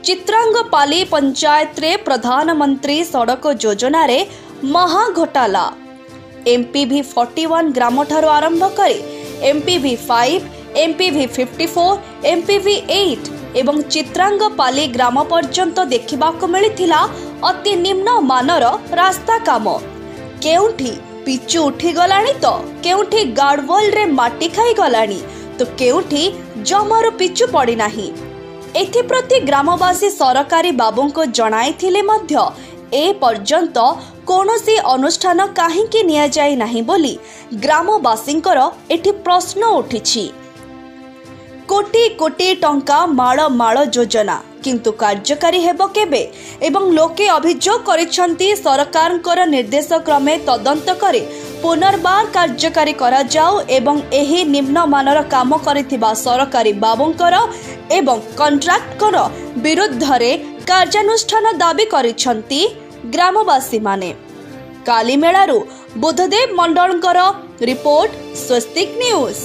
चित्रांगपाली पंचायत रे प्रधानमंत्री सड़क योजना रे महा घोटाला। एमपीवी 41 ग्राम ठारो आरंभ करे एमपीवी 5, एमपीवी 54, एमपीवी 8 एवं चित्रांगपाली ग्राम पर्यंत देखिबाको मिलिथिला अति निम्न मानर रास्ता काम। केउठी पिचु उठी गलानी तो केउठी गार्डवॉल रे माटी खाई गलानी तो केउठी जमार पिचु पड़ी नाही। एथिप्रति ग्रामवासी सरकारी बाबूंको जणाइथिले मध्य ए पर्यंत कोनोसी अनुष्ठान काहींकी निया जाय नाही बोली ग्रामवासींकर एठी प्रश्न उठिछि। कोटी कोटी टंका माळ माळ योजना किंतु कार्यकारी हेबो केबे एवं लोके अभियोग करिसंती सरकारकर निर्देश क्रमे तदंत करे पुनर्बार कार्यकारी करा जाओ एवं एही निम्न मानर काम करिथिबा सरकारी बाबूंकर एवं कॉन्ट्रैक्टर विरुद्ध रे कार्यानुष्ठान दाबी करिसंती ग्रामवासी माने। कालीमेलारू बुधदेव मंडलकर रिपोर्ट स्वस्तिक न्यूज।